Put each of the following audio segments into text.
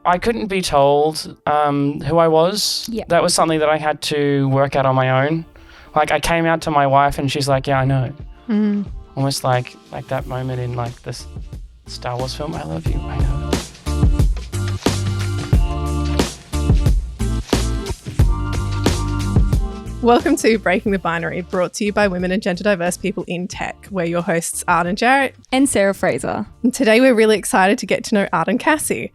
I couldn't be told who I was. Yeah. That was something that I had to work out on my own. Like, I came out to my wife and she's like, yeah, I know. Almost like that moment in like this Star Wars film, I love you, I know. Welcome to Breaking the Binary, brought to you by women and gender diverse people in tech. We're your hosts, Arden Jarrett. And Sarah Fraser. And today we're really excited to get to know Arden Cassie.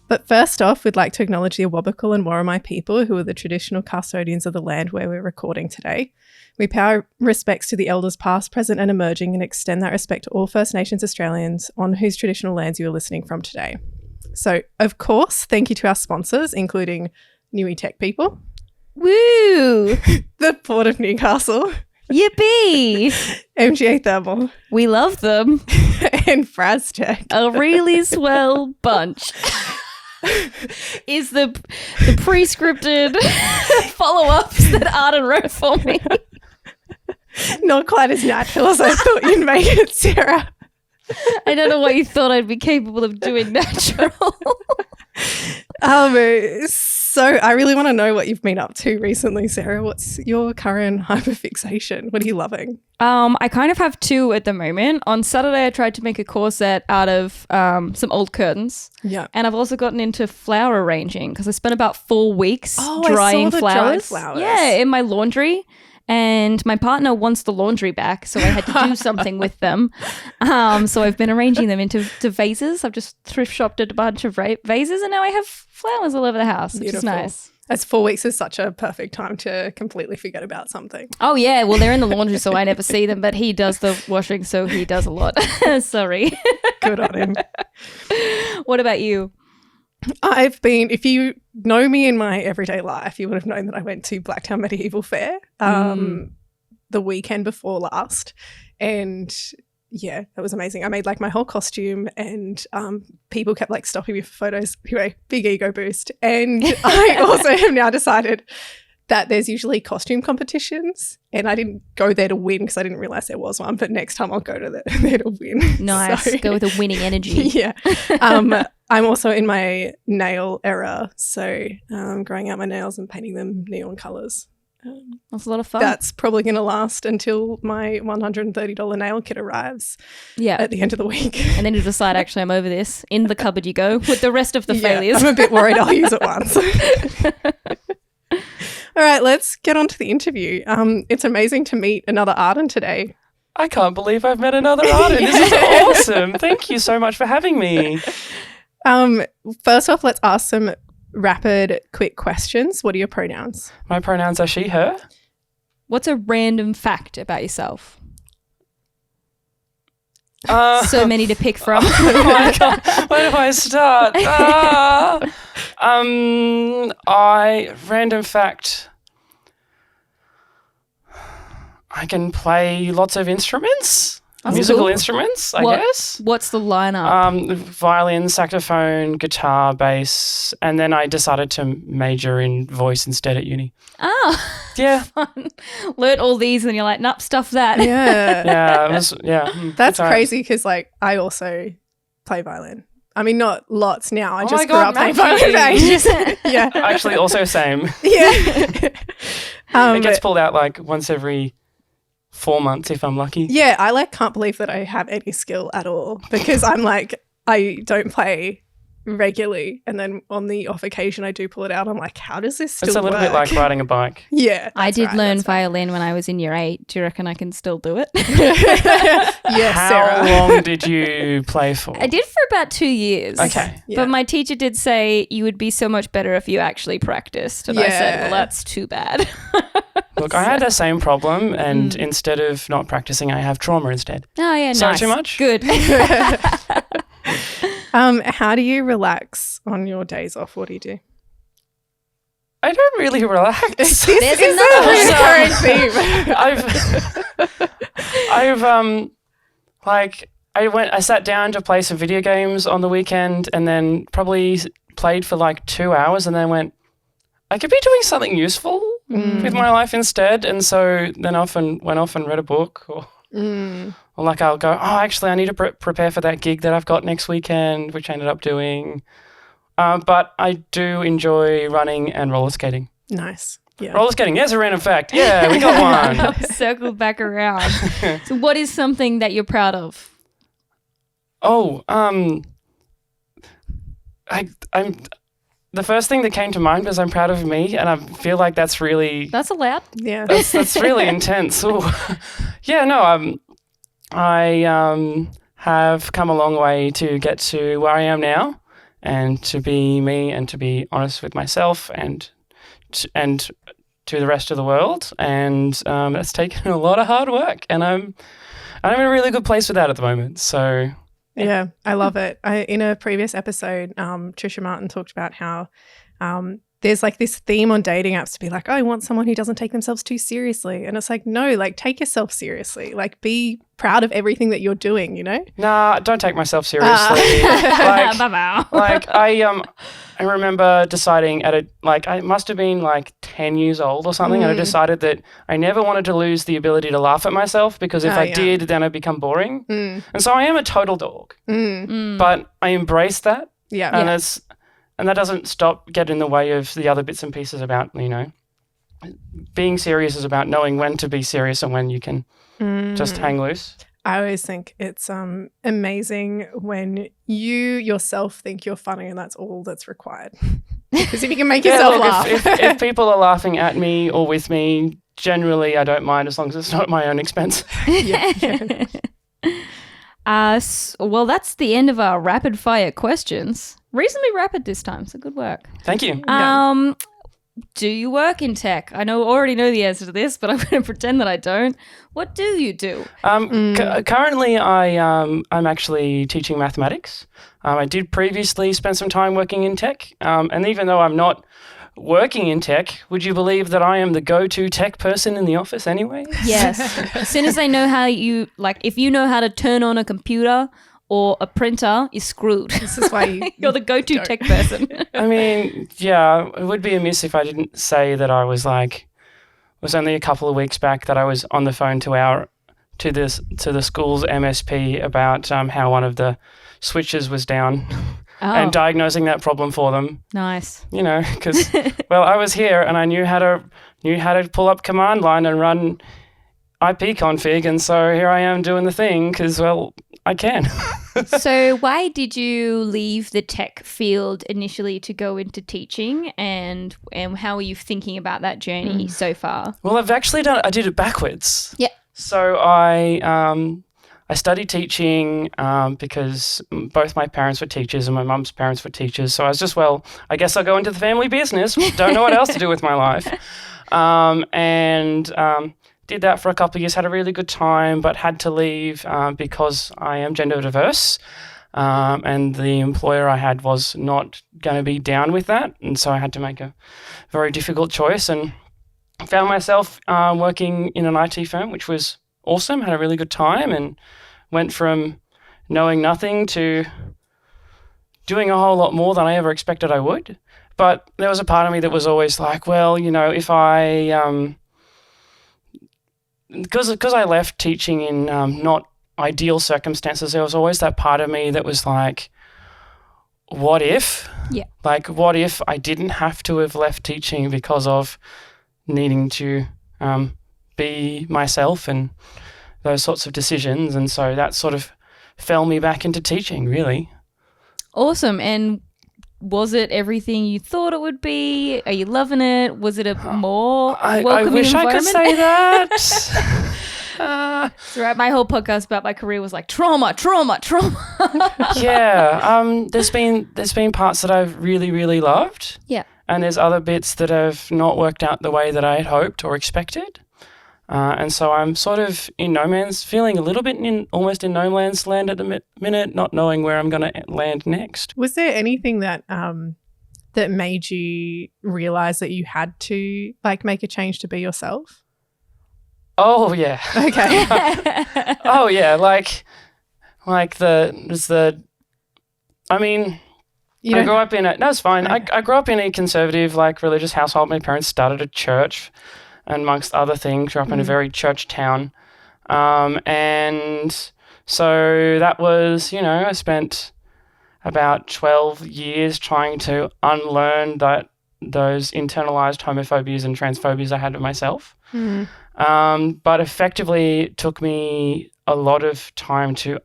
But first off, we'd like to acknowledge the Awabakal and Worimi people, who are the traditional custodians of the land where we're recording today. We pay our respects to the elders past, present and emerging, and extend that respect to all First Nations Australians on whose traditional lands you are listening from today. So, of course, thank you to our sponsors, including Newy Tech People, Woo! the Port of Newcastle, Yippee! MGA Thermal, We love them. and Fraz Tech. A really swell bunch. Is the pre-scripted follow-ups that Arden wrote for me. Not quite as natural as I thought you'd make it, Sarah. I don't know what you thought I'd be capable of doing natural. So I really want to know what you've been up to recently, Sarah. What's your current hyperfixation? What are you loving? I kind of have two at the moment. On Saturday, I tried to make a corset out of some old curtains. Yeah. And I've also gotten into flower arranging because I spent about 4 weeks I drying saw the flowers. dried flowers. Yeah, in my laundry. And my partner wants the laundry back, so I had to do something with them. So I've been arranging them into vases. I've just thrift shopped a bunch of vases, and now I have flowers all over the house, which is nice. As 4 weeks is such a perfect time to completely forget about something. Oh, yeah. Well, they're in the laundry, so I never see them, but he does the washing, so he does a lot. Sorry. Good on him. What about you? If you know me in my everyday life, you would have known that I went to Blacktown Medieval Fair the weekend before last. And yeah, that was amazing. I made like my whole costume and people kept like stopping me for photos. Anyway, big ego boost. And I also have now decided that there's usually costume competitions, and I didn't go there to win because I didn't realize there was one, but next time I'll go to there to win. Nice. So, go with a winning energy. Yeah. I'm also in my nail era, so growing out my nails and painting them neon colours. That's a lot of fun. That's probably going to last until my $130 nail kit arrives at the end of the week. And then you decide, actually, I'm over this. In the cupboard you go with the rest of the failures. I'm a bit worried I'll use it once. All right, let's get on to the interview. It's amazing to meet another Arden today. I can't believe I've met another Arden. This is awesome. Thank you so much for having me. First off, let's ask some rapid, quick questions. What are your pronouns? My pronouns are she, her. What's a random fact about yourself? So many to pick from. Oh my God. Where do I start? Random fact. I can play lots of instruments. That's Musical cool. instruments, I guess. What's the lineup? Violin, saxophone, guitar, bass, and then I decided to major in voice instead at uni. Oh, Yeah. fun. Learn all these and you're like, nope, stuff that. Yeah. That's guitar. crazy because like I also play violin. I mean, not lots now. I Oh just my grew God, up playing Maggie. violin for ages. Yeah. Actually, also same. Yeah. It gets pulled out like once every 4 months if I'm lucky. Yeah, I like can't believe that I have any skill at all because I'm like, I don't play regularly, and then on the off occasion I do pull it out. I'm like, how does this still It's a little work? bit like riding a bike. Yeah, I did learn that's violin when I was in year 8. Do you reckon I can still do it? Yes, How Sarah. long did you play for? I did for about 2 years. Okay. Yeah. But my teacher did say you would be so much better if you actually practiced. And I said, well, that's too bad. Look, I had the same problem, and instead of not practicing, I have trauma instead. Oh, yeah, Sorry, nice. too much? Good. How do you relax on your days off? What do you do? I don't really relax. There's another recurring theme. I sat down to play some video games on the weekend and then probably played for like 2 hours and then went, I could be doing something useful with my life instead. And so then went off and read a book or like I'll go, oh, actually I need to prepare for that gig that I've got next weekend, which I ended up doing. But I do enjoy running and roller skating. Nice. Yeah. Roller skating, there's a random fact. Yeah, we got one. Circle back around. So what is something that you're proud of? Oh, I'm the first thing that came to mind was I'm proud of me, and I feel like that's really That's allowed. Yeah. that's really intense. Ooh. Yeah, no, I have come a long way to get to where I am now, and to be me, and to be honest with myself, and to the rest of the world, and that's taken a lot of hard work, and I'm in a really good place with that at the moment. So. Yeah, I love it. In a previous episode, Trisha Martin talked about how there's like this theme on dating apps to be like, oh, I want someone who doesn't take themselves too seriously. And it's like, no, like take yourself seriously. Like be proud of everything that you're doing, you know? Nah, don't take myself seriously. Like I remember deciding I must have been like 10 years old or something, and I decided that I never wanted to lose the ability to laugh at myself, because if I did, then I'd become boring. And so I am a total dog, but I embrace that. Yeah. And that doesn't stop getting in the way of the other bits and pieces about, being serious is about knowing when to be serious and when you can just hang loose. I always think it's amazing when you yourself think you're funny, and that's all that's required. Because if you can make yourself laugh. If people are laughing at me or with me, generally I don't mind, as long as it's not at my own expense. Yeah. Well, that's the end of our rapid fire questions. Reasonably rapid this time, so good work. Thank you. Do you work in tech? I already know the answer to this, but I'm going to pretend that I don't. What do you do? Currently, I'm actually teaching mathematics. I did previously spend some time working in tech, and even though I'm not working in tech, would you believe that I am the go-to tech person in the office anyway? Yes. As soon as they know how if you know how to turn on a computer or a printer, you're screwed. This is why you're the go-to tech person. I mean, yeah, it would be amiss if I didn't say that I was only a couple of weeks back that I was on the phone to the school's MSP about how one of the switches was down. And diagnosing that problem for them. Nice. Because I was here and I knew how to pull up command line and run IP config, and so here I am doing the thing because I can. So why did you leave the tech field initially to go into teaching, and how are you thinking about that journey so far? Well, I did it backwards. Yeah. So I studied teaching because both my parents were teachers and my mum's parents were teachers. So I was just, I guess I'll go into the family business. Don't know what else to do with my life. And did that for a couple of years, had a really good time, but had to leave because I am gender diverse. And the employer I had was not going to be down with that. And so I had to make a very difficult choice, and found myself working in an IT firm, which was awesome, had a really good time, and went from knowing nothing to doing a whole lot more than I ever expected I would. But there was a part of me that was always like, if I, because I left teaching in not ideal circumstances, there was always that part of me that was like, what if? Yeah. Like, what if I didn't have to have left teaching because of needing to be myself and those sorts of decisions. And so that sort of fell me back into teaching, really. Awesome. And was it everything you thought it would be? Are you loving it? Was it a more welcoming I wish environment? I could say that. That's right. My whole podcast about my career was like trauma. Yeah. There's been parts that I've really, really loved. Yeah. And there's other bits that have not worked out the way that I had hoped or expected. And so I'm sort of feeling a little bit almost in no man's land at the minute, not knowing where I'm going to land next. Was there anything that that made you realize that you had to make a change to be yourself? Oh yeah. Okay. Oh yeah. I grew up in it's fine. Okay. I grew up in a conservative, religious household. My parents started a church, and amongst other things, grew up in a very church town. And so that was, I spent about 12 years trying to unlearn those internalized homophobias and transphobias I had of myself. But effectively, it took me a lot of time to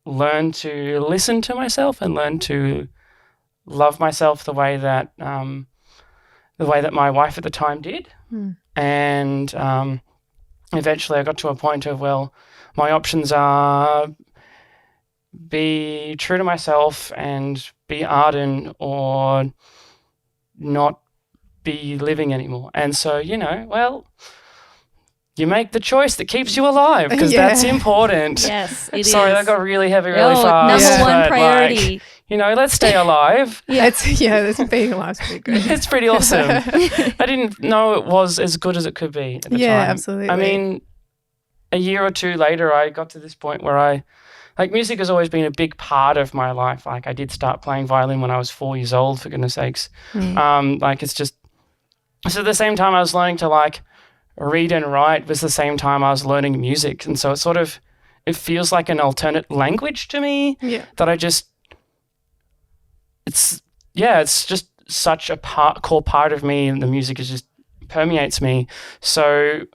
learn to listen to myself and learn to love myself the way that my wife at the time did. And eventually I got to a point of, well, my options are be true to myself and be Arden, or not be living anymore. And so, well, you make the choice that keeps you alive, because that's important. Yes, it is. Sorry, that got really heavy really fast. Number one but, priority. Let's stay alive. That's being alive's pretty good. It's pretty awesome. I didn't know it was as good as it could be at the time. Yeah, absolutely. I mean, a year or two later, I got to this point where music has always been a big part of my life. Like, I did start playing violin when I was 4 years old, for goodness sakes. It's just, so at the same time I was learning to read and write was the same time I was learning music. And so it feels like an alternate language to me that it's just such a core part of me, and the music just permeates me. So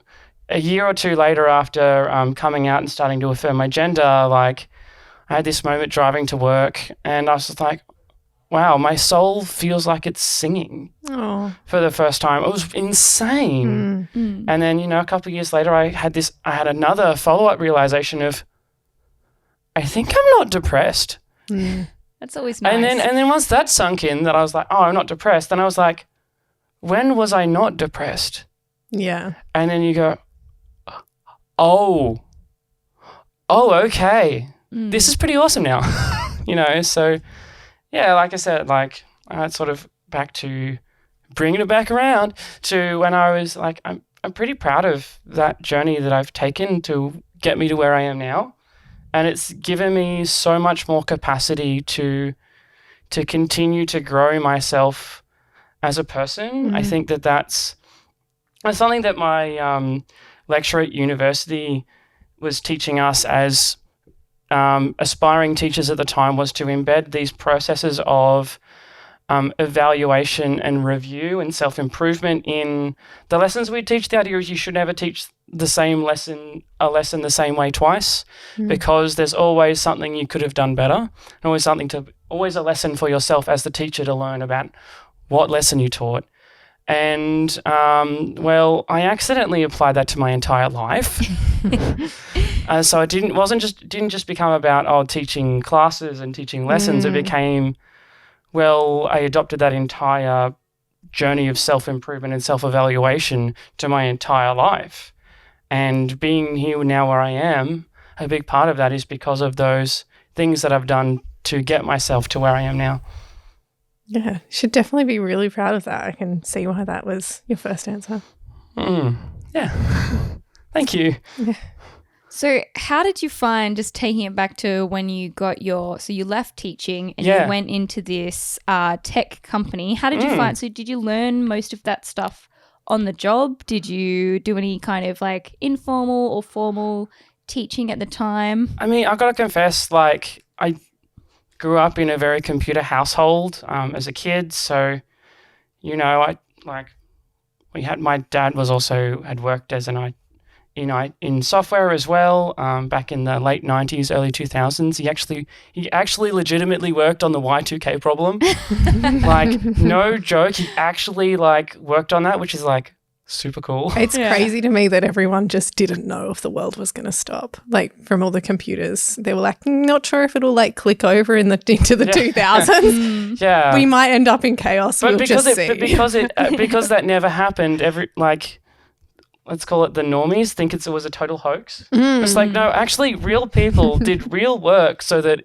a year or two later, after coming out and starting to affirm my gender, I had this moment driving to work, and I was just like, wow, my soul feels like it's singing for the first time. It was insane. And then, a couple of years later, I had another follow-up realization of, I think I'm not depressed. That's always nice. And then once that sunk in, that I was like, oh, I'm not depressed. Then I was like, when was I not depressed? Yeah. And then you go, oh, okay. This is pretty awesome now. So yeah, like I said, it's sort of back to bringing it back around to when I was I'm pretty proud of that journey that I've taken to get me to where I am now. And it's given me so much more capacity to continue to grow myself as a person. I think that's something that my lecturer at university was teaching us as aspiring teachers at the time, was to embed these processes of evaluation and review and self-improvement in the lessons we teach. The idea is you should never teach a lesson the same way twice, because there's always something you could have done better, and always a lesson for yourself as the teacher to learn about what lesson you taught. And I accidentally applied that to my entire life. So it didn't just become about teaching classes and teaching lessons. It became, I adopted that entire journey of self-improvement and self-evaluation to my entire life. And being here now where I am, a big part of that is because of those things that I've done to get myself to where I am now. Yeah, you should definitely be really proud of that. I can see why that was your first answer. Yeah. Thank you. Yeah. So how did you find, just taking it back to when you got so you left teaching and you went into this tech company. How did you find, so did you learn most of that stuff on the job? Did you do any kind of informal or formal teaching at the time? I mean, I've got to confess, I grew up in a very computer household as a kid. So, my dad had worked as in software as well, back in the late 90s, early 2000s. He actually legitimately worked on the Y2K problem. No joke. He actually worked on that, which is super cool. It's crazy to me that everyone just didn't know if the world was going to stop. From all the computers, they were not sure if it'll click over into the 2000s. Yeah, we might end up in chaos. But because that never happened, let's call it the normies think it was a total hoax. It's no, actually real people did real work so that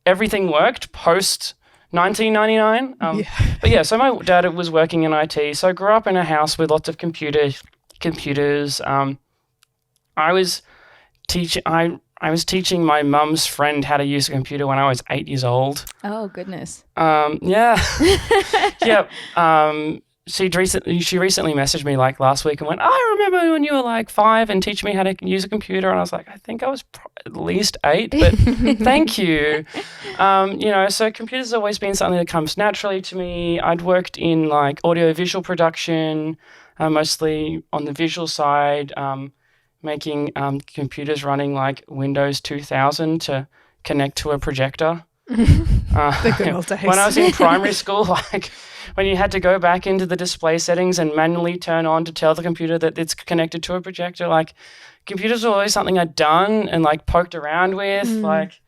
everything worked post 1999. But so my dad was working in IT, so I grew up in a house with lots of computers. I was teaching my mum's friend how to use a computer when I was 8 years old. Oh, goodness. Yeah. she recently messaged me like last week and went, I remember when you were like 5 and teaching me how to use a computer. And I was like, I think I was at least 8, but thank you. So computers have always been something that comes naturally to me. I'd worked in like audio-visual production, mostly on the visual side, making computers running like Windows 2000 to connect to a projector. The good old days. When I was in primary school, like when you had to go back into the display settings and manually turn on to tell the computer that it's connected to a projector, like computers were always something I'd done and like poked around with. Like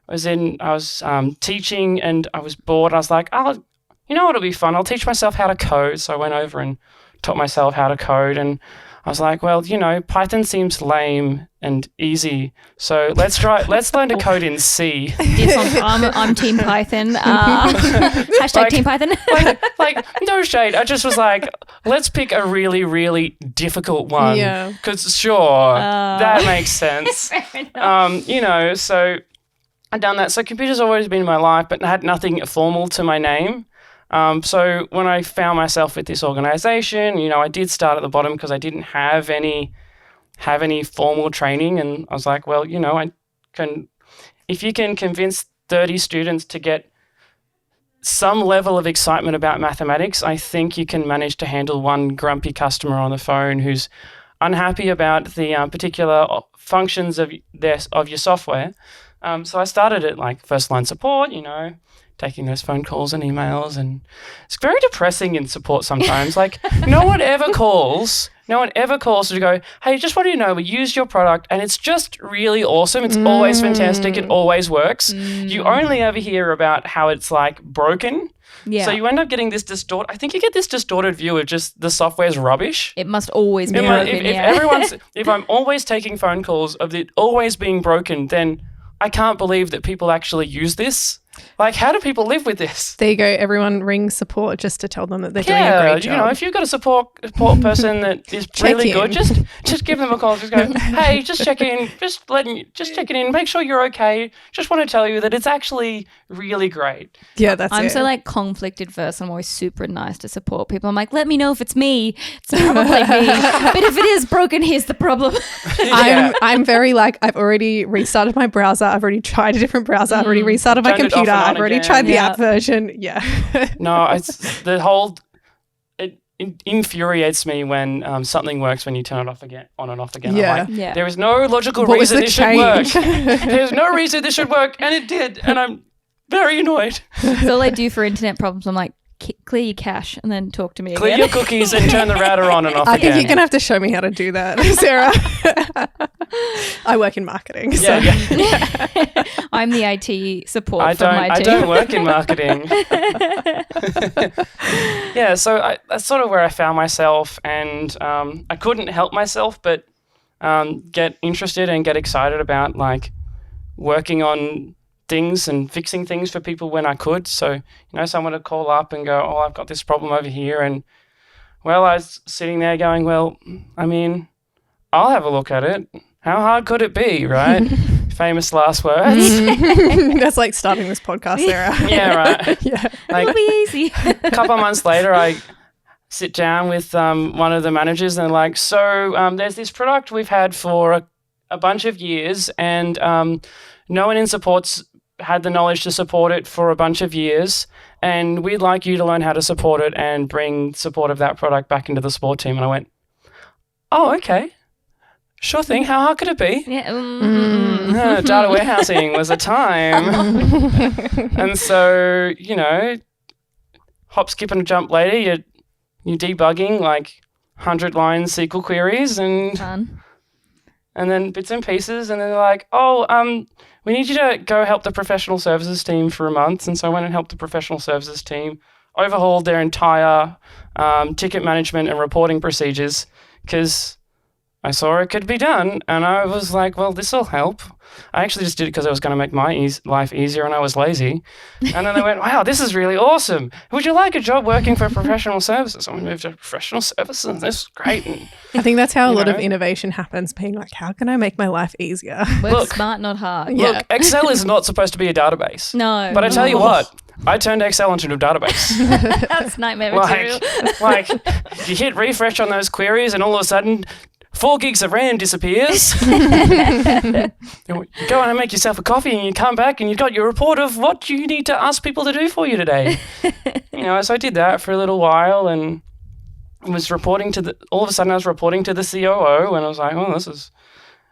I was teaching and I was bored. I was like, you know what'll be fun? I'll teach myself how to code. So I went over and taught myself how to code, and I was like, well, Python seems lame and easy, so let's learn to code in C. I'm Team Python. Hashtag Team Python. like no shade. I just was like, let's pick a really, really difficult one. Yeah. Because sure, that makes sense. So I'd done that. So computers have always been in my life, but had nothing formal to my name. So when I found myself with this organization, I did start at the bottom because I didn't have any formal training, and I was like, well, if you can convince 30 students to get some level of excitement about mathematics, I think you can manage to handle one grumpy customer on the phone who's unhappy about the particular functions of your software. So I started at like first line support, taking those phone calls and emails, and it's very depressing in support sometimes. Like no one ever calls to go, hey, just want you to know we used your product and it's just really awesome. It's always fantastic. It always works. You only ever hear about how it's like broken. Yeah. So you end up getting this I think you get this distorted view of just the software's rubbish. It must always be broken. If I'm always taking phone calls of it always being broken, then I can't believe that people actually use this. Like, how do people live with this? There you go. Everyone rings support just to tell them that they're doing a great job. If you've got a support person that is really good, just give them a call. Just go, hey, just check in. Just checking in. Make sure you're okay. Just want to tell you that it's actually really great. Yeah, that's I'm it. so like conflict adverse. I'm always super nice to support people. I'm like, let me know if it's me. It's probably me. But if it is broken, here's the problem. I'm very like, I've already restarted my browser. I've already tried a different browser. I've already restarted my computer. I've already tried the app version. Yeah. No, it's the whole. It infuriates me when something works when you turn it off again, on and off again. Yeah. I'm like, there is no logical reason this should work. There's no reason this should work, and it did, and I'm very annoyed. That's all I do for internet problems. I'm like, clear your cache and then talk to me Clear again. your cookies and turn the router on and off I again. think you're going to have to show me how to do that, Sarah. I work in marketing. So. Yeah. I'm the IT support for my team. I don't work in marketing. Yeah, so that's sort of where I found myself, and I couldn't help myself but get interested and get excited about like working on things and fixing things for people when I could. So, someone would call up and go, oh, I've got this problem over here. And, well, I was sitting there going, well, I mean, I'll have a look at it. How hard could it be, right? Famous last words. That's like starting this podcast, Sarah. Yeah, right. Yeah. Like, It'll be easy. a couple of months later, I sit down with one of the managers and they're like, so there's this product we've had for a bunch of years, and no one in support's had the knowledge to support it for a bunch of years, and we'd like you to learn how to support it and bring support of that product back into the support team. And I went, oh, okay. Sure thing. How hard could it be? Yeah. Data warehousing was a time. And so, hop, skip, and a jump later, you're debugging like 100-line SQL queries and Fun. And then bits and pieces, and then they're like, oh, we need you to go help the professional services team for a month. And so I went and helped the professional services team, overhauled their entire ticket management and reporting procedures, because I saw it could be done, and I was like, well, this will help. I actually just did it because I was going to make my life easier and I was lazy. And then they went, wow, this is really awesome. Would you like a job working for professional services? So we moved to professional services. This is great. And, I think that's how a lot of innovation happens, being like, how can I make my life easier? Work smart, not hard. Yeah. Look, Excel is not supposed to be a database. No. But I tell you what, I turned Excel into a database. That's nightmare material. like, you hit refresh on those queries and all of a sudden 4 gigs of RAM disappears. You go and make yourself a coffee and you come back and you've got your report of what you need to ask people to do for you today. So I did that for a little while and was reporting to all of a sudden I was reporting to the COO and I was like, oh, this is...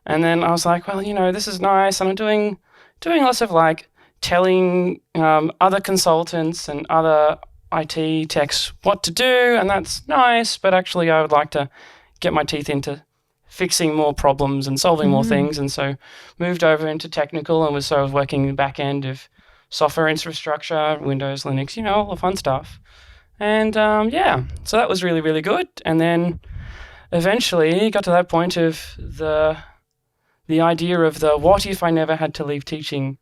And then I was like, well, this is nice. And I'm doing lots of like telling other consultants and other IT techs what to do, and that's nice, but actually I would like to get my teeth into fixing more problems and solving more things, and so moved over into technical and was working the back end of software infrastructure, Windows, Linux, all the fun stuff. And so that was really, really good. And then eventually got to that point of the idea of the what if I never had to leave teaching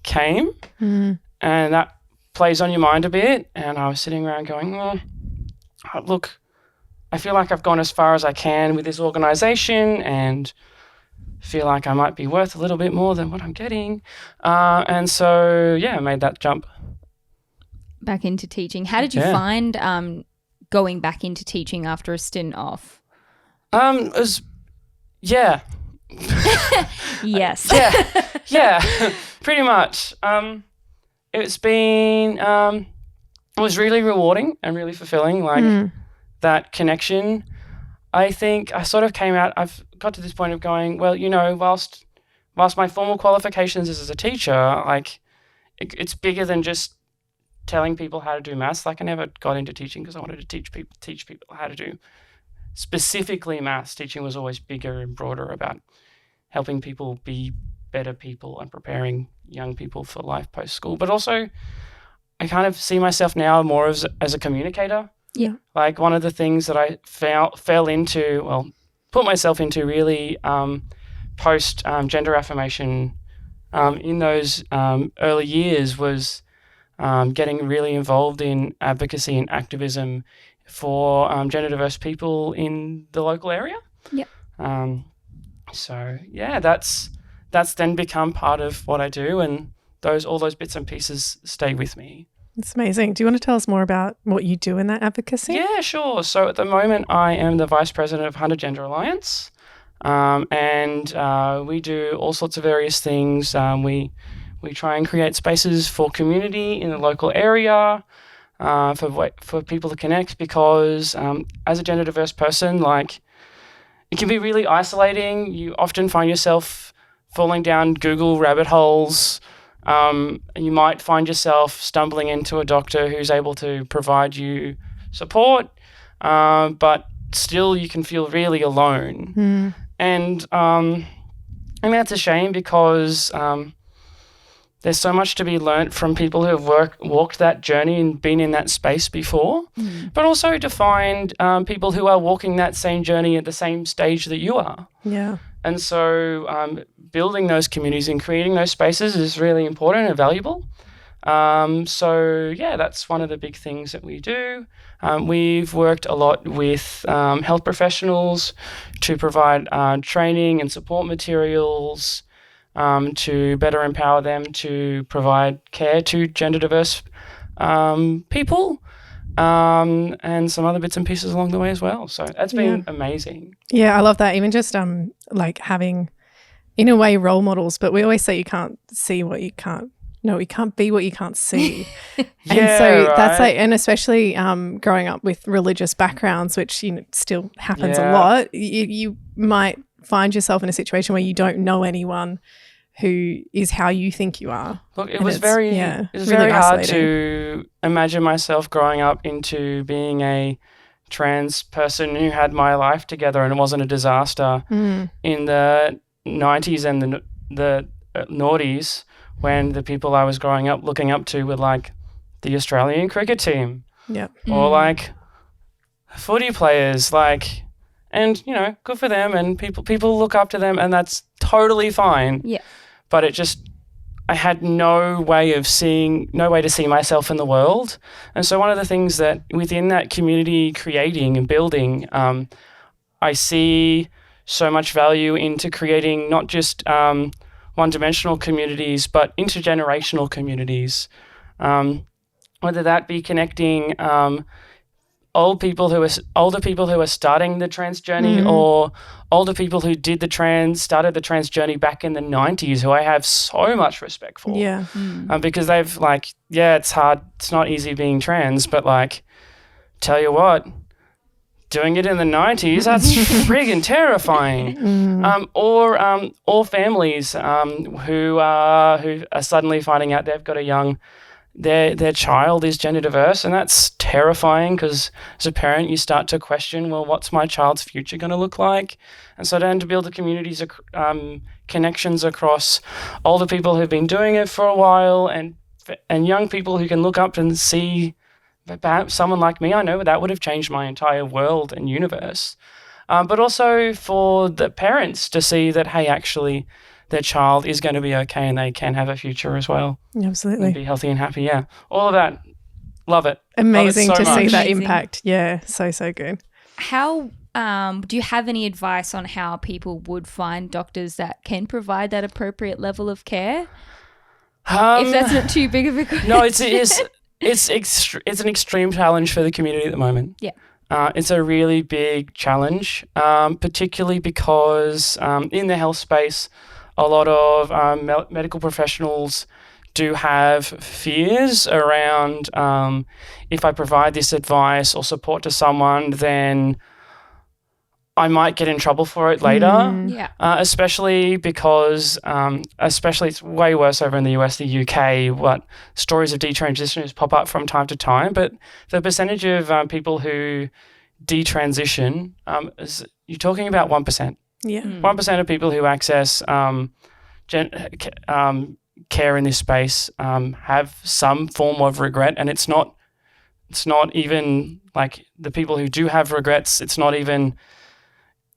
came, and that plays on your mind a bit. And I was sitting around going, well, look, I feel like I've gone as far as I can with this organisation and feel like I might be worth a little bit more than what I'm getting. And so, I made that jump. Back into teaching. How did you find going back into teaching after a stint off? It was, Yes. Pretty much. It's been, it was really rewarding and really fulfilling, that connection. I think I sort of came out, I've got to this point of going, well, whilst my formal qualifications is as a teacher, it's bigger than just telling people how to do maths. I never got into teaching because I wanted to teach people how to do specifically maths. Teaching was always bigger and broader about helping people be better people and preparing young people for life post-school. But also, I kind of see myself now more as a communicator. Yeah. One of the things that I put myself into really post gender affirmation in those early years was getting really involved in advocacy and activism for gender diverse people in the local area. Yeah. That's then become part of what I do, and all those bits and pieces stay with me. It's amazing. Do you want to tell us more about what you do in that advocacy? Yeah, sure. So at the moment, I am the Vice President of Hunter Gender Alliance, and we do all sorts of various things. We try and create spaces for community in the local area, for people to connect, because as a gender diverse person, it can be really isolating. You often find yourself falling down Google rabbit holes. You might find yourself stumbling into a doctor who's able to provide you support, but still you can feel really alone. And that's a shame, because there's so much to be learnt from people who have walked that journey and been in that space before, but also to find people who are walking that same journey at the same stage that you are. Yeah. And so building those communities and creating those spaces is really important and valuable. That's one of the big things that we do. We've worked a lot with health professionals to provide training and support materials to better empower them to provide care to gender diverse people, and some other bits and pieces along the way as well. So that's been amazing. Yeah, I love that. Even just having, in a way, role models, but we always say you can't see what you can't. No, you can't be what you can't see. That's and especially growing up with religious backgrounds, which still happens a lot. You might find yourself in a situation where you don't know anyone who is how you think you are. Look, it was very hard to imagine myself growing up into being a trans person who had my life together and it wasn't a disaster in the 90s and the noughties, when the people I was growing up looking up to were the Australian cricket team. Yep. Or footy players, And, good for them, and people look up to them, and that's totally fine. Yeah. But I had no way to see myself in the world. And so one of the things that within that community creating and building, I see so much value into creating not just one-dimensional communities, but intergenerational communities. Whether that be connecting older people who are starting the trans journey, or older people who started the trans journey back in the 90s, who I have so much respect for. Yeah. Because they've it's hard. It's not easy being trans, but tell you what, doing it in the 90s, that's friggin' terrifying. Or families who are suddenly finding out they've got their child is gender diverse, and that's terrifying because as a parent you start to question, well, what's my child's future going to look like? And so then to build the communities, connections across older people who've been doing it for a while, and young people who can look up and see perhaps someone like me, I know that would have changed my entire world and universe. But also for the parents to see that, hey, actually their child is going to be okay and they can have a future as well. Absolutely. And be healthy and happy, yeah. All of that. Love it. Amazing Love it so to see much. that impact. Yeah, so good. How do you have any advice on how people would find doctors that can provide that appropriate level of care? If that's not too big of a question. No, it's an extreme challenge for the community at the moment. Yeah. It's a really big challenge, particularly because in the health space, a lot of medical professionals do have fears around if I provide this advice or support to someone, then I might get in trouble for it later. Yeah. Especially because, it's way worse over in the US, the UK, what stories of detransitioners pop up from time to time. But the percentage of people who detransition, you're talking about 1%. Yeah. 1% of people who access care in this space have some form of regret, and it's not even like the people who do have regrets. It's not even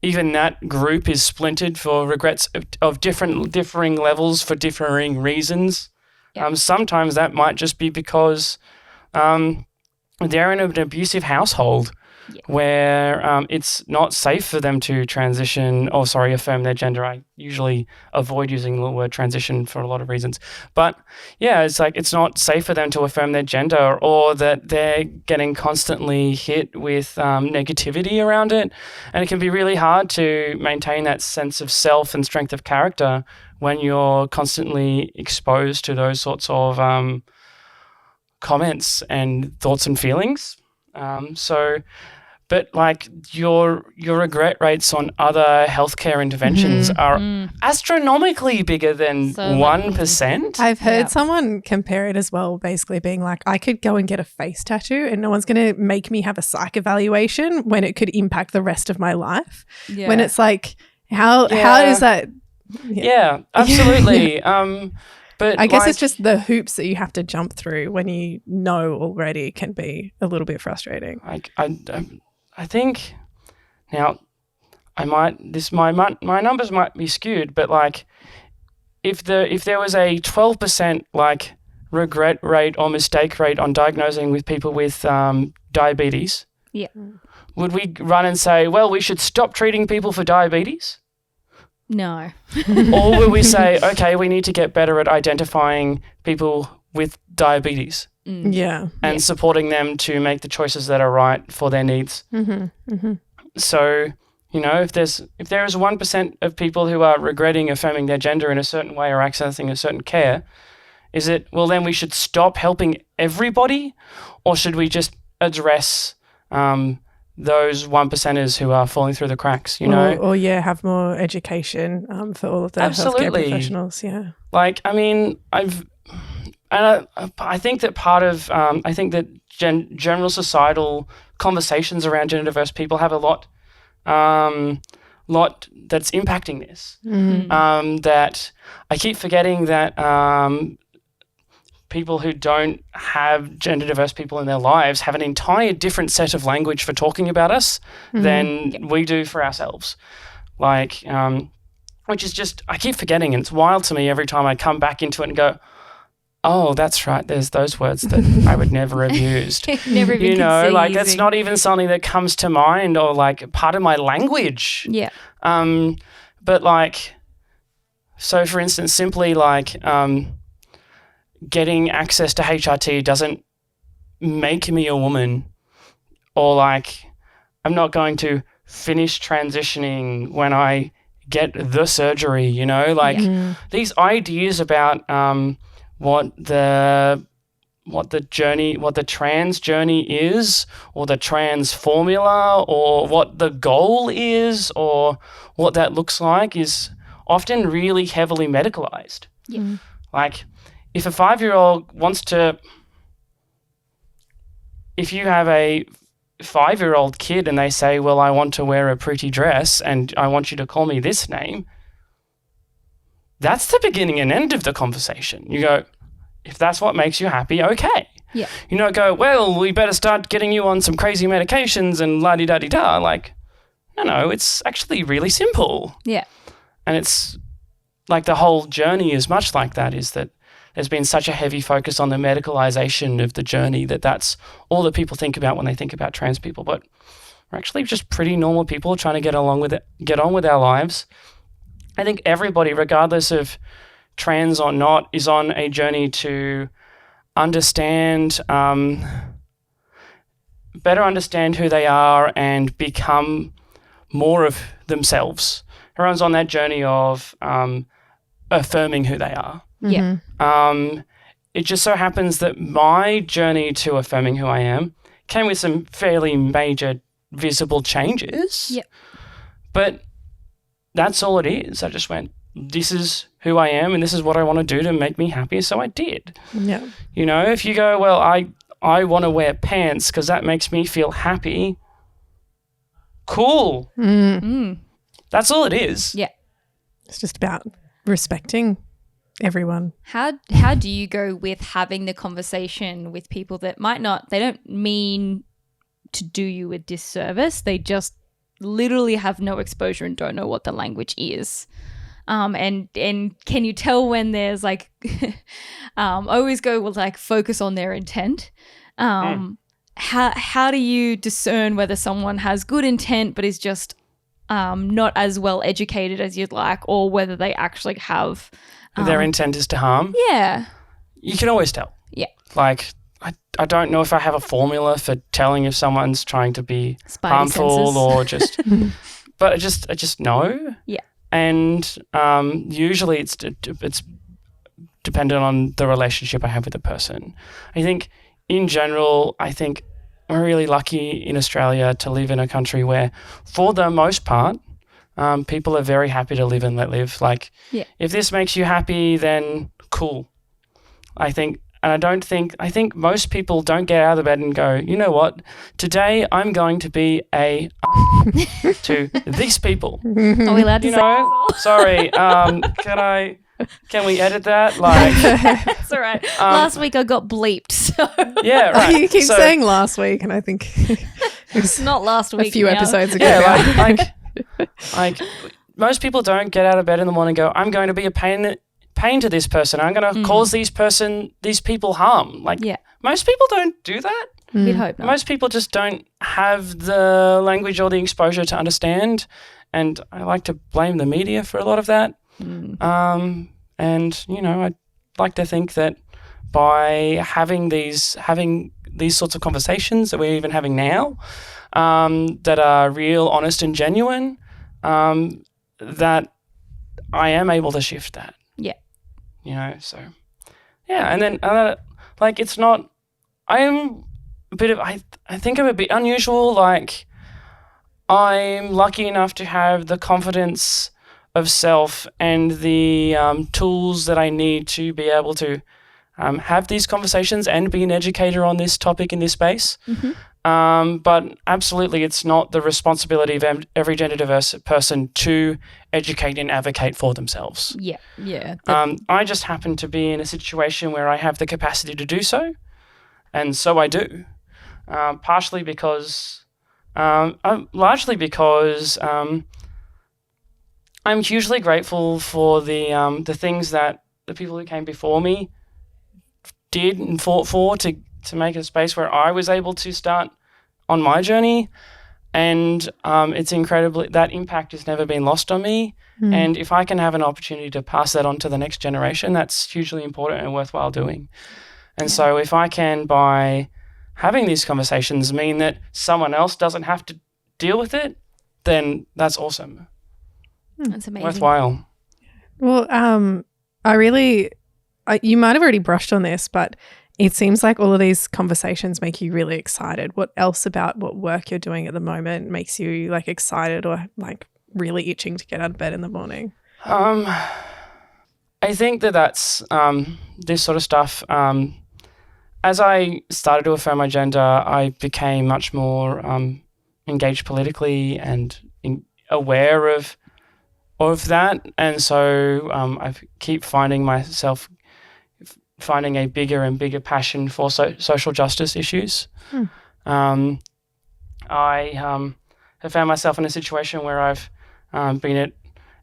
that group is splintered for regrets of differing levels for differing reasons. Yep. Sometimes that might just be because they're in an abusive household. Yeah. Where it's not safe for them to affirm their gender. I usually avoid using the word transition for a lot of reasons. But yeah, it's not safe for them to affirm their gender, or that they're getting constantly hit with negativity around it. And it can be really hard to maintain that sense of self and strength of character when you're constantly exposed to those sorts of comments and thoughts and feelings. But your regret rates on other healthcare interventions are astronomically bigger than 1%. I've heard someone compare it as well, basically being like, I could go and get a face tattoo and no one's going to make me have a psych evaluation when it could impact the rest of my life. Yeah. When it's like, how is that? Yeah, absolutely. But I guess it's just the hoops that you have to jump through when you know already can be a little bit frustrating. I think now my numbers might be skewed, but if there was a 12% regret rate or mistake rate on diagnosing with people with diabetes, would we run and say, well, we should stop treating people for diabetes? No. Or will we say, okay, we need to get better at identifying people with diabetes? Yeah. And supporting them to make the choices that are right for their needs. So, if there is 1% of people who are regretting affirming their gender in a certain way or accessing a certain care, is it, well, then we should stop helping everybody? Or should we just address those 1%ers who are falling through the cracks, Or have more education for all of the healthcare professionals, yeah. I think that part of general societal conversations around gender diverse people have a lot that's impacting this. That I keep forgetting that people who don't have gender diverse people in their lives have an entire different set of language for talking about us than we do for ourselves. Like, which is just, I keep forgetting, and it's wild to me every time I come back into it and go, oh, that's right, there's those words that I would never have used. Never even you know, like using. it's not even something that comes to mind or like part of my language. Yeah. But like, so for instance, simply like getting access to HRT doesn't make me a woman, or like I'm not going to finish transitioning when I get the surgery, you know, like these ideas about what the trans journey is, or the trans formula, or what the goal is, or what that looks like is often really heavily medicalized. Yeah. Like if a 5-year-old if you have a 5-year-old kid and they say, well, I want to wear a pretty dress and I want you to call me this name, that's the beginning and end of the conversation. You go, if that's what makes you happy, okay. Yeah. You don't go, well, we better start getting you on some crazy medications and la-di-da-di-da. Like, no, it's actually really simple. Yeah. And it's like the whole journey is much like that, is that there's been such a heavy focus on the medicalization of the journey that's all that people think about when they think about trans people. But we're actually just pretty normal people trying to get on with our lives. I think everybody, regardless of trans or not, is on a journey to better understand who they are and become more of themselves. Everyone's on that journey of affirming who they are. Yeah. It just so happens that my journey to affirming who I am came with some fairly major visible changes. Yep. But that's all it is. I just went, this is who I am and this is what I want to do to make me happy, so I did. Yeah. You know, if you go, well, I want to wear pants because that makes me feel happy, cool. That's all it is. Yeah. It's just about respecting everyone. How do you go with having the conversation with people that they don't mean to do you a disservice, they just literally have no exposure and don't know what the language is? And can you tell when there's like, I always go with like focus on their intent. How do you discern whether someone has good intent but is just not as well educated as you'd like, or whether they actually have their intent is to harm? Yeah. You can always tell. Yeah. Like, I don't know if I have a formula for telling if someone's trying to be Spidey harmful senses. or just, but I just know. Yeah. And usually it's dependent on the relationship I have with the person. I think in general, we're really lucky in Australia to live in a country where, for the most part, people are very happy to live and let live. Like, if this makes you happy, then cool. I think most people don't get out of bed and go, you know what, today I'm going to be a to these people. Are we allowed to You say know, sorry, can we edit that? Like, that's all right. Last week I got bleeped, so yeah, right. You keep So- saying last week, and I think it's not last week. a few now. episodes ago. Yeah, like most people don't get out of bed in the morning and go, I'm going to be a pain to this person. I'm going to cause these people harm. Like, most people don't do that. We'd hope not. Most people just don't have the language or the exposure to understand, and I like to blame the media for a lot of that. And you know, I'd like to think that by having these sorts of conversations that we're even having now, that are real, honest, and genuine, that I am able to shift that. Yeah. You know, so yeah, and then like it's not. I am a bit of. I think I'm a bit unusual. Like, I'm lucky enough to have the confidence of self and the tools that I need to be able to have these conversations and be an educator on this topic in this space. But absolutely, it's not the responsibility of every gender diverse person to educate and advocate for themselves. Yeah. I just happen to be in a situation where I have the capacity to do so, and so I do. Largely because I'm hugely grateful for the things that the people who came before me did and fought for to make a space where I was able to start on my journey. And it's incredibly, that impact has never been lost on me. And if I can have an opportunity to pass that on to the next generation, that's hugely important and worthwhile doing. And so if I can, by having these conversations, mean that someone else doesn't have to deal with it, then that's awesome. That's amazing. Worthwhile. Well, you might have already brushed on this, but it seems like all of these conversations make you really excited. What else about what work you're doing at the moment makes you like excited or like really itching to get out of bed in the morning? I think that's this sort of stuff. As I started to affirm my gender, I became much more engaged politically and aware of that. And so I keep finding myself finding a bigger and bigger passion for social justice issues. I have found myself in a situation where I've been at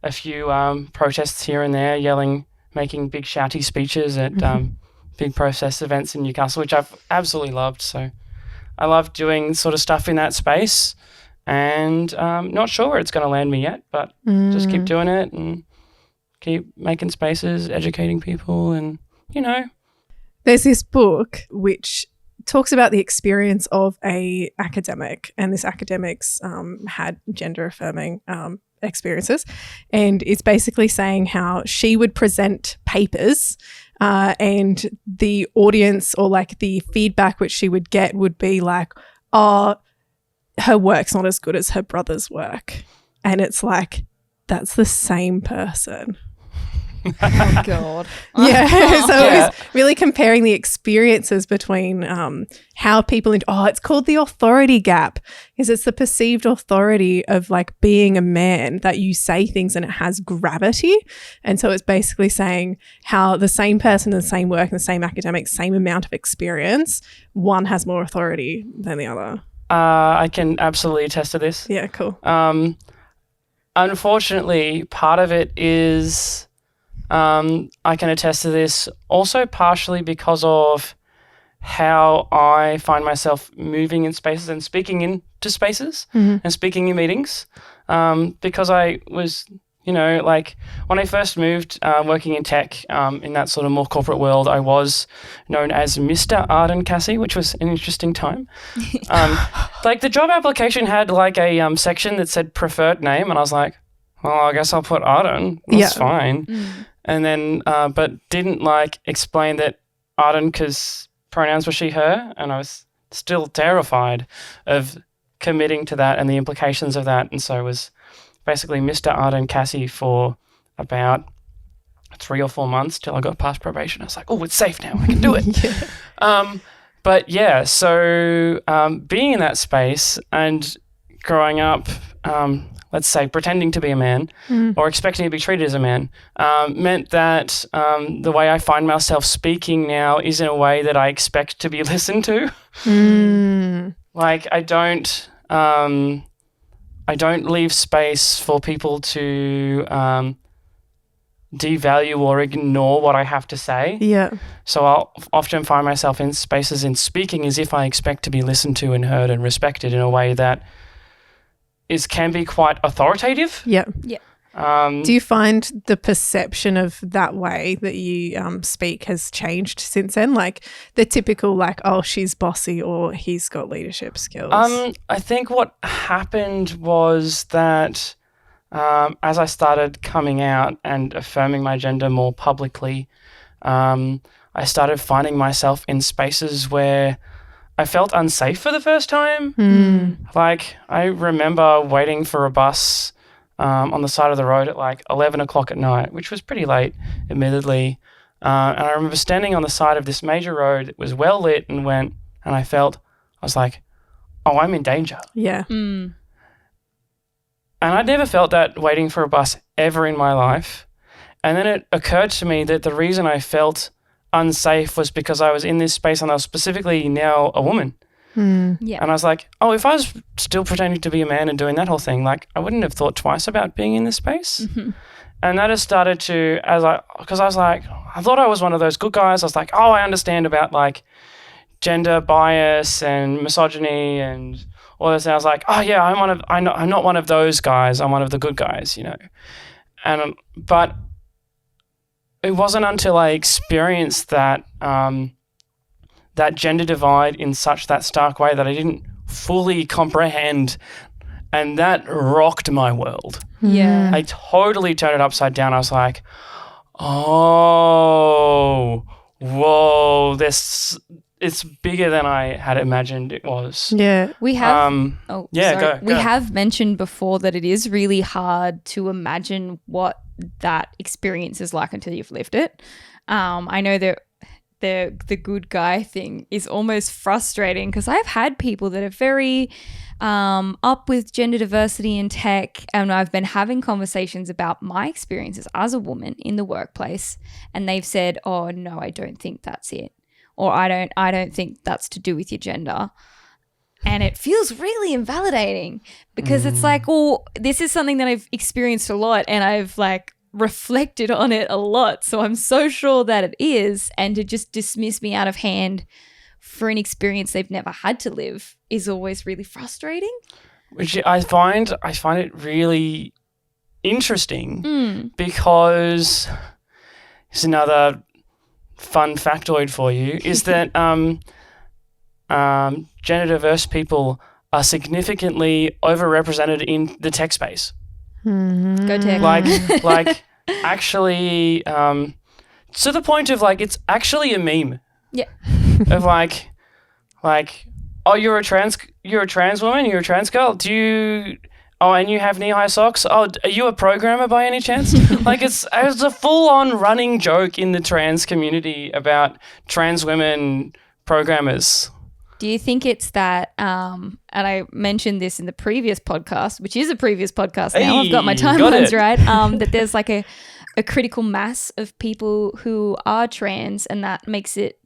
a few protests here and there, yelling, making big shouty speeches at big protest events in Newcastle, which I've absolutely loved. So I love doing sort of stuff in that space, and not sure where it's going to land me yet, but just keep doing it and keep making spaces, educating people, and There's this book which talks about the experience of a academic, and this academic's had gender affirming experiences, and it's basically saying how she would present papers and the audience or like the feedback which she would get would be like, oh, her work's not as good as her brother's work. And it's like, that's the same person. Oh, God. Yeah. So it was really comparing the experiences between how people, it's called the authority gap, because it's the perceived authority of like being a man, that you say things and it has gravity. And so it's basically saying how the same person, the same work, and the same academic, same amount of experience, one has more authority than the other. I can absolutely attest to this. Yeah, cool. Unfortunately, part of it is I can attest to this also partially because of how I find myself moving in spaces and speaking into spaces and speaking in meetings, because I was, like when I first moved working in tech in that sort of more corporate world, I was known as Mr. Arden Cassie, which was an interesting time. Like the job application had like a section that said preferred name, and I was like, well, I guess I'll put Arden. That's fine. And then, but didn't like explain that Arden, because pronouns were she, her, and I was still terrified of committing to that and the implications of that. And so I was basically Mr. Arden Cassie for about 3 or 4 months till I got past probation. I was like, oh, it's safe now. I can do it. But yeah, so being in that space and growing up, let's say pretending to be a man or expecting to be treated as a man, meant that the way I find myself speaking now is in a way that I expect to be listened to. Like I don't leave space for people to devalue or ignore what I have to say. Yeah. So I'll often find myself in spaces in speaking as if I expect to be listened to and heard and respected in a way that can be quite authoritative. Yeah. Yeah. Do you find the perception of that way that you speak has changed since then? Like the typical like, oh, she's bossy or he's got leadership skills. I think what happened was that as I started coming out and affirming my gender more publicly, I started finding myself in spaces where I felt unsafe for the first time. Like I remember waiting for a bus on the side of the road at like 11 o'clock at night, which was pretty late, admittedly. And I remember standing on the side of this major road that was well lit and I was like, oh, I'm in danger. Yeah. Mm. And I'd never felt that waiting for a bus ever in my life. And then it occurred to me that the reason I felt unsafe was because I was in this space and I was specifically now a woman. Yeah. And I was like, oh, if I was still pretending to be a man and doing that whole thing, like I wouldn't have thought twice about being in this space. Mm-hmm. And that has started to, because I was like, I thought I was one of those good guys. I was like, oh, I understand about like gender bias and misogyny and all this. And I was like, oh yeah, I'm not one of those guys. I'm one of the good guys, you know. And but it wasn't until I experienced that that gender divide in such that stark way that I didn't fully comprehend, and that rocked my world. Yeah. I totally turned it upside down. I was like, oh, whoa, it's bigger than I had imagined it was. Yeah. We have Go. We have mentioned before that it is really hard to imagine what that experience is like until you've lived it. I know that the good guy thing is almost frustrating because I've had people that are very up with gender diversity in tech, and I've been having conversations about my experiences as a woman in the workplace, and they've said, oh no, I don't think that's it, or I don't think that's to do with your gender. And it feels really invalidating because it's like, well, this is something that I've experienced a lot and I've like reflected on it a lot. So I'm so sure that it is. And to just dismiss me out of hand for an experience they've never had to live is always really frustrating. Which I find it really interesting because it's another fun factoid for you is that gender diverse people are significantly overrepresented in the tech space. Go tech. Like actually, to the point of like it's actually a meme. Yeah. Of like, oh, you're a trans woman, you're a trans girl. And you have knee-high socks? Oh, are you a programmer by any chance? Like it's a full-on running joke in the trans community about trans women programmers. Do you think it's that, and I mentioned this in the previous podcast, which is a previous podcast now, I've got my timelines right, that there's like a critical mass of people who are trans and that makes it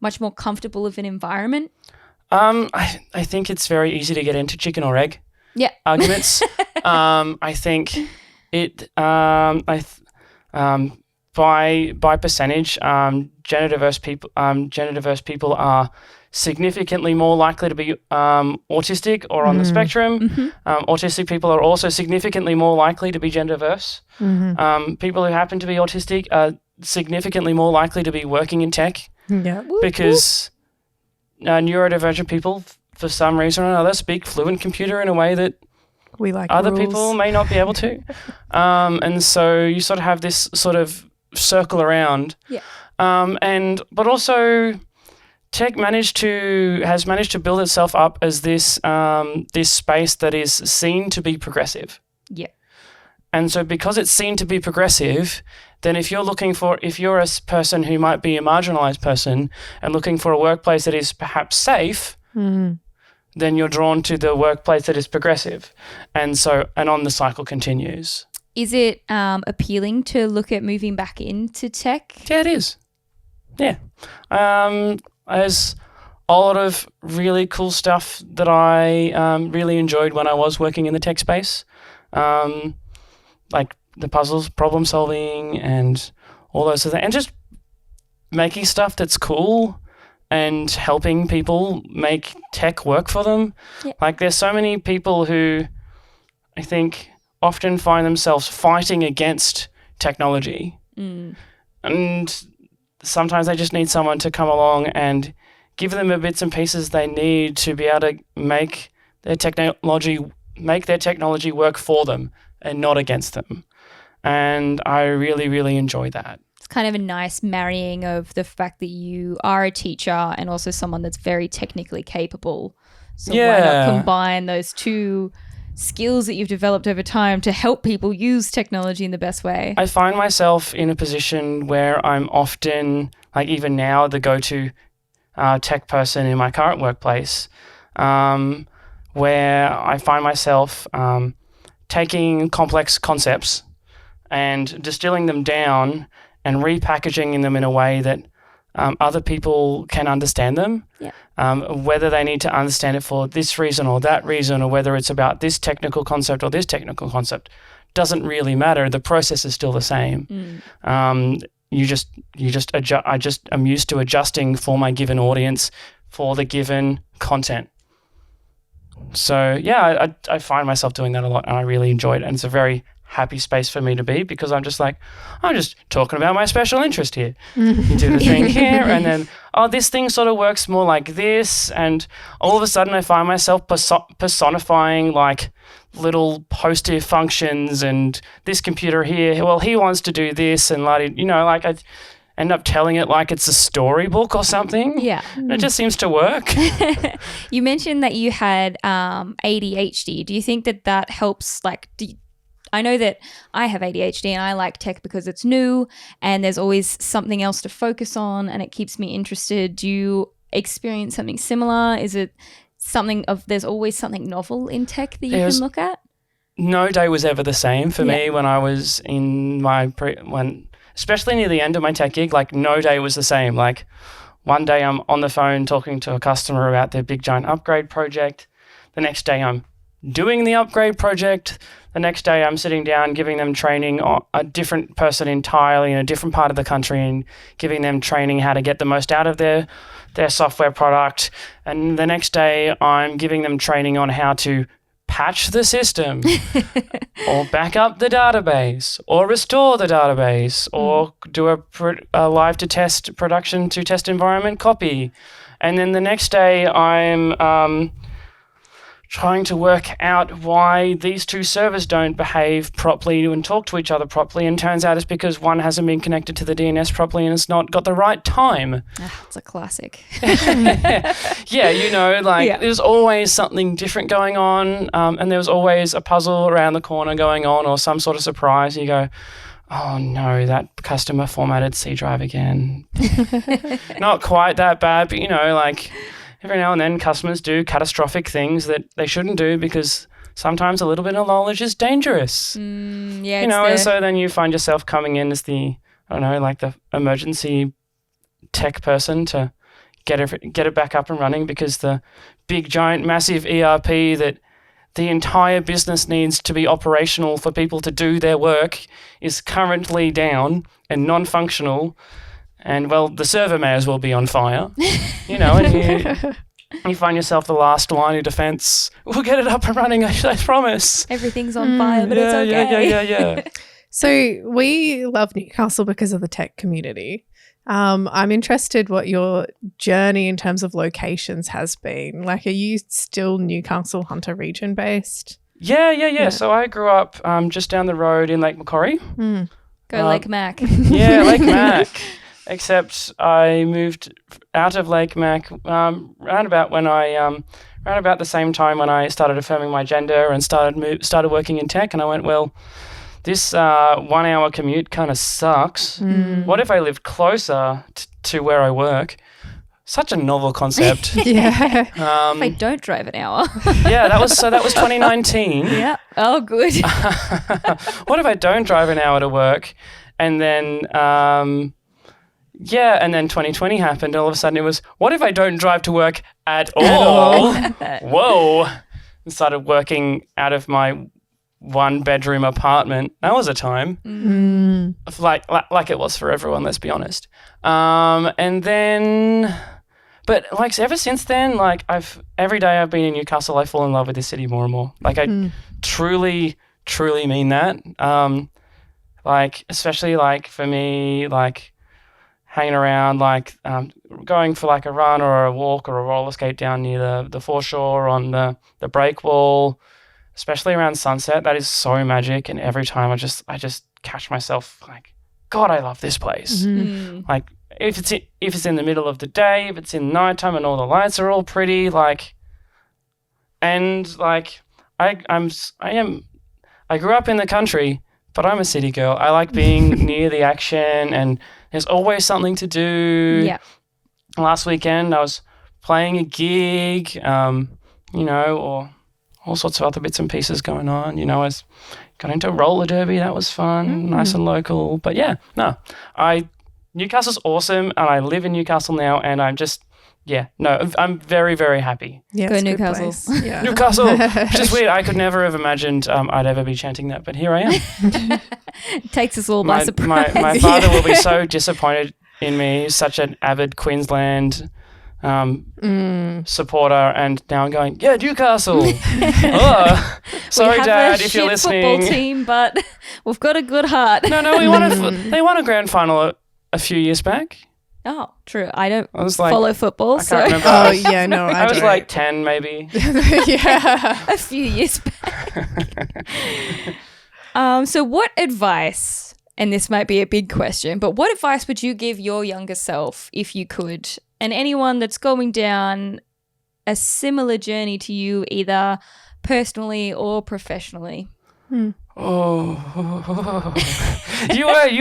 much more comfortable of an environment? I think it's very easy to get into chicken or egg arguments. I think it, by percentage, gender diverse people are significantly more likely to be autistic or on the spectrum. Autistic people are also significantly more likely to be gender diverse. People who happen to be autistic are significantly more likely to be working in tech because neurodivergent people, for some reason or another, speak fluent computer in a way that we like other rules. people may not be able to. And so you sort of have this sort of circle around. But also tech has managed to build itself up as this this space that is seen to be progressive. Yeah. And so because it's seen to be progressive, then if you're a person who might be a marginalized person and looking for a workplace that is perhaps safe, then you're drawn to the workplace that is progressive. And on the cycle continues. Is it appealing to look at moving back into tech? Yeah, it is. Yeah. There's a lot of really cool stuff that I really enjoyed when I was working in the tech space. Like the puzzles, problem solving and all those things. And just making stuff that's cool and helping people make tech work for them. Yeah. Like there's so many people who I think often find themselves fighting against technology. And sometimes they just need someone to come along and give them the bits and pieces they need to be able to make their technology work for them and not against them. And I really, really enjoy that. It's kind of a nice marrying of the fact that you are a teacher and also someone that's very technically capable. So why not combine those two skills that you've developed over time to help people use technology in the best way? I find myself in a position where I'm often, like even now, the go-to tech person in my current workplace. where I find myself taking complex concepts and distilling them down and repackaging them in a way that other people can understand them, whether they need to understand it for this reason or that reason, or whether it's about this technical concept or this technical concept, doesn't really matter. The process is still the same. You just adjust. I'm used to adjusting for my given audience for the given content. So yeah, I find myself doing that a lot, and I really enjoy it, and it's a very happy space for me to be, because I'm just talking about my special interest here. You do the thing here, and then, this thing sort of works more like this, and all of a sudden I find myself personifying like little poster functions, and this computer here, well, he wants to do this, and like, like I end up telling it like it's a storybook or something. Yeah. And it just seems to work. You mentioned that you had ADHD. Do you think that helps, like, I know that I have ADHD and I like tech because it's new and there's always something else to focus on and it keeps me interested. Do you experience something similar? Is it there's always something novel in tech that you can look at? No day was ever the same for me when I was in my especially near the end of my tech gig. Like, no day was the same. Like, one day I'm on the phone talking to a customer about their big giant upgrade project. The next day I'm doing the upgrade project. The next day I'm sitting down giving them training on a different person entirely in a different part of the country and giving them training how to get the most out of their software product. And the next day I'm giving them training on how to patch the system or back up the database or restore the database or do a live to test production to test environment copy. And then the next day I'm trying to work out why these two servers don't behave properly and talk to each other properly, and turns out it's because one hasn't been connected to the DNS properly and it's not got the right time. It's a classic. Yeah, there's always something different going on, and there was always a puzzle around the corner going on or some sort of surprise. You go, oh no, that customer formatted C drive again. Not quite that bad, but every now and then customers do catastrophic things that they shouldn't do because sometimes a little bit of knowledge is dangerous. And so then you find yourself coming in as the emergency tech person to get it back up and running because the big, giant, massive ERP that the entire business needs to be operational for people to do their work is currently down and non-functional. And, well, the server may as well be on fire, and you find yourself the last line of defense. We'll get it up and running, I promise. Everything's on fire, but it's okay. Yeah. So we love Newcastle because of the tech community. I'm interested what your journey in terms of locations has been. Like, are you still Newcastle Hunter region based? Yeah. So I grew up just down the road in Lake Macquarie. Go Lake Mac. Yeah, Lake Mac. Except I moved out of Lake Mac round about the same time when I started affirming my gender and started working in tech. And I went, well, this 1 hour commute kind of sucks. What if I lived closer to where I work? Such a novel concept. Yeah. If I don't drive an hour. Yeah, that was 2019. Yeah. Oh, good. What if I don't drive an hour to work, and then and then 2020 happened. All of a sudden it was, what if I don't drive to work at all? Whoa. And started working out of my 1-bedroom apartment. That was a time. Like it was for everyone, let's be honest. And then, but like ever since then, like every day I've been in Newcastle, I fall in love with this city more and more. Like I truly mean that. Like especially like for me, like hanging around, like going for like a run or a walk or a roller skate down near the foreshore on the break wall, especially around sunset. That is so magic, and every time I just catch myself like, God, I love this place. Like if it's in the middle of the day, if it's in nighttime and all the lights are all pretty, like, and like I grew up in the country, but I'm a city girl. I like being near the action, and there's always something to do. Yeah. Last weekend I was playing a gig, or all sorts of other bits and pieces going on. You know, I got into roller derby. That was fun, nice and local. But yeah, no, Newcastle's awesome, and I live in Newcastle now, and I'm just, I'm very, very happy. Yeah, Go it's a good Newcastle. place. Yeah. Newcastle, which is weird. I could never have imagined I'd ever be chanting that, but here I am. Takes us all by surprise. My father will be so disappointed in me. He's such an avid Queensland supporter, and now I'm going, Newcastle. Sorry, Dad, if you're listening. We have a shit football team, but we've got a good heart. No, they won a grand final a few years back. Oh, true. I don't I was like, follow football, I so can't remember. Oh, yeah, no, I was don't. like 10 maybe. Yeah. a few years back. So what advice, and this might be a big question, but what advice would you give your younger self if you could, and anyone that's going down a similar journey to you, either personally or professionally? You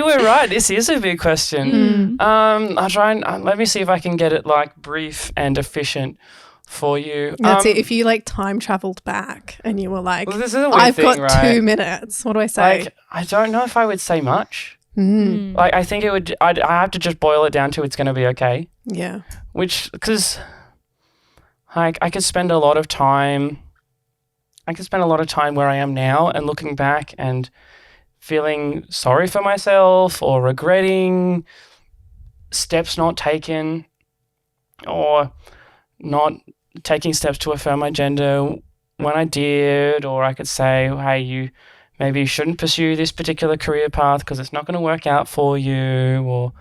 were right. This is a big question. I'll try and let me see if I can get it like brief and efficient for you. That's it. If you like time traveled back and you were like, well, this is a weird I've thing, got right? 2 minutes. What do I say? Like, I don't know if I would say much. Like, I think it would. I have to just boil it down to it's going to be okay. Yeah. Because like I could spend a lot of time. I could spend a lot of time where I am now and looking back and feeling sorry for myself or regretting steps not taken or not taking steps to affirm my gender when I did, or I could say, hey, you maybe shouldn't pursue this particular career path because it's not going to work out for you, or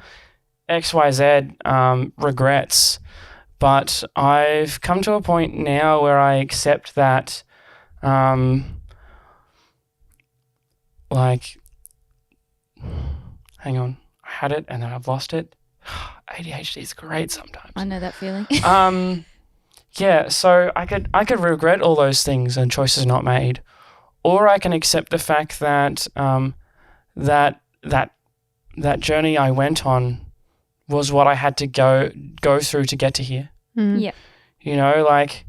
XYZ regrets. But I've come to a point now where I accept that like, hang on, I had it and then I've lost it. ADHD is great sometimes. I know that feeling. So I could regret all those things and choices not made, or I can accept the fact that that journey I went on was what I had to go through to get to here. Yeah. You know, like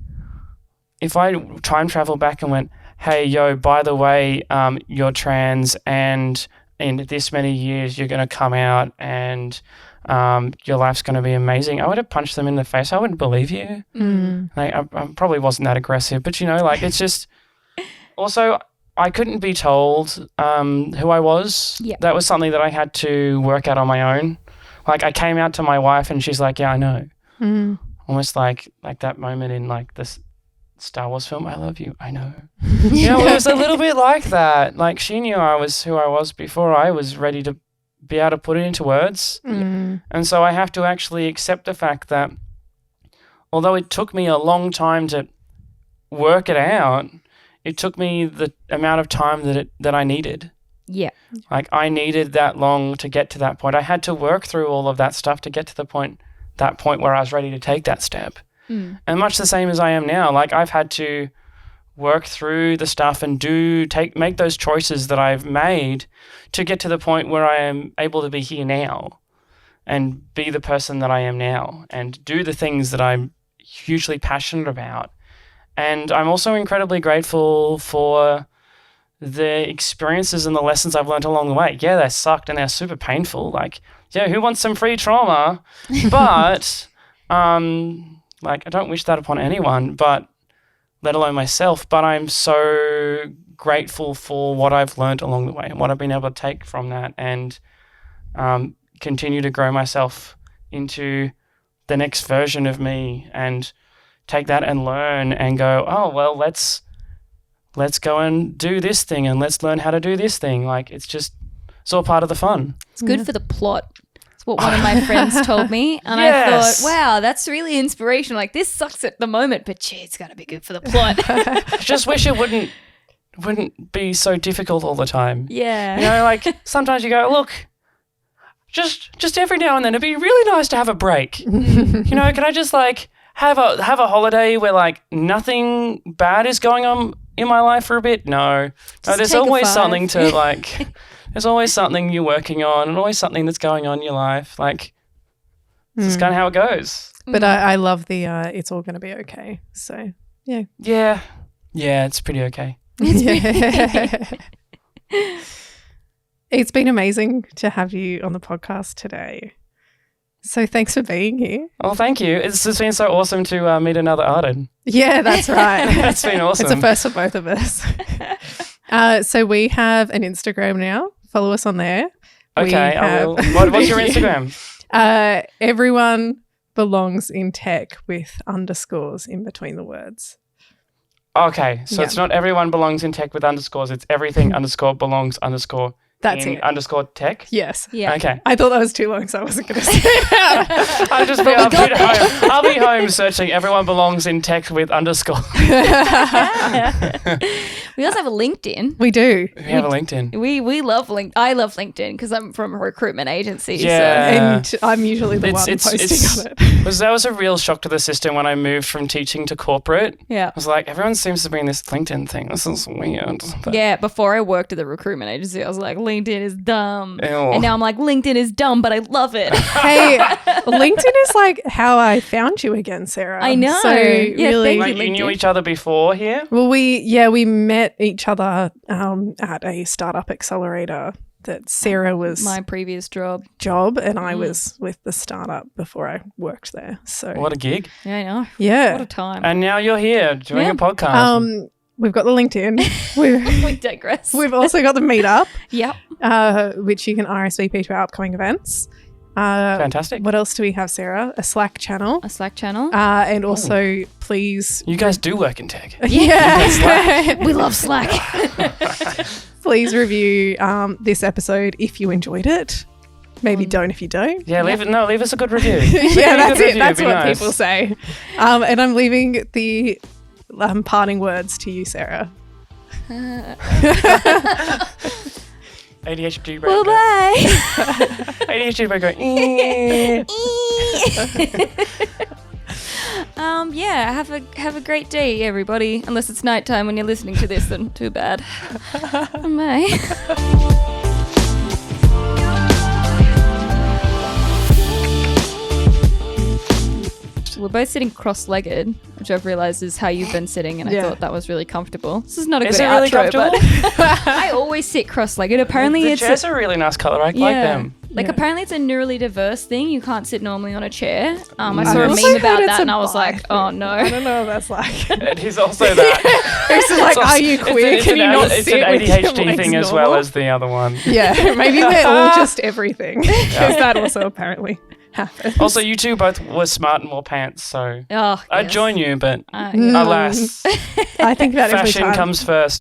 if I time travel back and went, hey, yo, by the way, you're trans and in this many years you're going to come out and your life's going to be amazing, I would have punched them in the face. I wouldn't believe you. Like, I probably wasn't that aggressive, but, you know, like it's just also I couldn't be told who I was. Yeah. That was something that I had to work out on my own. Like I came out to my wife and she's like, yeah, I know. Almost like that moment in like this Star Wars film, I love you, I know. You know, it was a little bit like that. Like she knew I was who I was before I was ready to be able to put it into words. And so I have to actually accept the fact that although it took me a long time to work it out, it took me the amount of time that I needed. Yeah. Like I needed that long to get to that point. I had to work through all of that stuff to get to that point where I was ready to take that step. And much the same as I am now. Like I've had to work through the stuff and make those choices that I've made to get to the point where I am able to be here now and be the person that I am now and do the things that I'm hugely passionate about. And I'm also incredibly grateful for the experiences and the lessons I've learned along the way. Yeah, they sucked and they're super painful. Like, yeah, who wants some free trauma? But like, I don't wish that upon anyone, but let alone myself. But I'm so grateful for what I've learned along the way and what I've been able to take from that and continue to grow myself into the next version of me and take that and learn and go, oh, well, let's go and do this thing and let's learn how to do this thing. Like, it's all part of the fun. It's good for the plot. It's what one of my friends told me. And Yes. I thought, wow, that's really inspirational. Like, this sucks at the moment, but gee, it's going to be good for the plot. I just wish it wouldn't be so difficult all the time. Yeah. You know, like sometimes you go, look, just every now and then it'd be really nice to have a break. You know, can I just like have a holiday where like nothing bad is going on in my life for a bit? No, there's take a always 5. something to like. There's always something you're working on and always something that's going on in your life. Like, it's just kind of how it goes. But I love the it's all going to be okay. So, yeah. Yeah. Yeah, it's pretty okay. It's been amazing to have you on the podcast today. So thanks for being here. Well, thank you. It's just been so awesome to meet another Arden. Yeah, that's right. That's been awesome. It's a first for both of us. So we have an Instagram now. Follow us on there. Okay, I will. What's your Instagram? Everyone belongs in tech with underscores in between the words. Okay, so it's not everyone belongs in tech with underscores. It's everything underscore belongs underscore That's in it. underscore tech. Yes. Yeah. Okay. I thought that was too long, so I wasn't going to say it. I'll be home searching everyone belongs in tech with underscore. We also have a LinkedIn. We do. We have a LinkedIn. We love LinkedIn. I love LinkedIn because I'm from a recruitment agency. Yeah. And I'm usually the one posting on it. That was a real shock to the system when I moved from teaching to corporate. Yeah. I was like, everyone seems to be in this LinkedIn thing. This is weird. But Yeah, before I worked at the recruitment agency, I was like, LinkedIn is dumb. Ew. And now I'm like, LinkedIn is dumb, but I love it. Hey, LinkedIn is like how I found you again, Sarah. I know. So Yeah, really, thank like you knew each other before here? well, we met each other at a startup accelerator that Sarah was My previous job. and I was with the startup before I worked there. So What a gig. Yeah, I know. yeah. What a time. And now you're here doing Yeah. a podcast. We've got the LinkedIn. We digress. We've also got the meetup, Yep. which you can RSVP to our upcoming events. Fantastic. What else do we have, Sarah? A Slack channel. A Slack channel. And also, please. You guys do work in tech. Yeah. We love Slack. Please review this episode if you enjoyed it. Maybe don't if you don't. Yeah, leave us a good review. Yeah, that's it. That's It'd be what nice. people say. And I'm leaving the parting words to you, Sarah. ADHD Well, break. bye. ADHD break. Yeah, have a great day, everybody. Unless it's nighttime when you're listening to this, then too bad. Bye. We're both sitting cross-legged, which I've realised is how you've been sitting, and I thought that was really comfortable. This is not a Is good it really outro, but comfortable? I always sit cross-legged. Apparently, The it's chairs are a really nice colour. I like them. Apparently it's a neurally diverse thing. You can't sit normally on a chair. I I've saw a also meme heard about it's that, a and I was bi like, thing. oh no. I don't know what that's like. It is also that. It's like, are you queer? It's Can you not it's sit an with your ADHD legs thing as normal? well as the other one. Yeah, maybe they're all just everything. Because that also apparently happens. Also, you two both were smart and wore pants, so Oh, I'd yes. join you, but Yeah. alas, I think that every fashion time. comes first.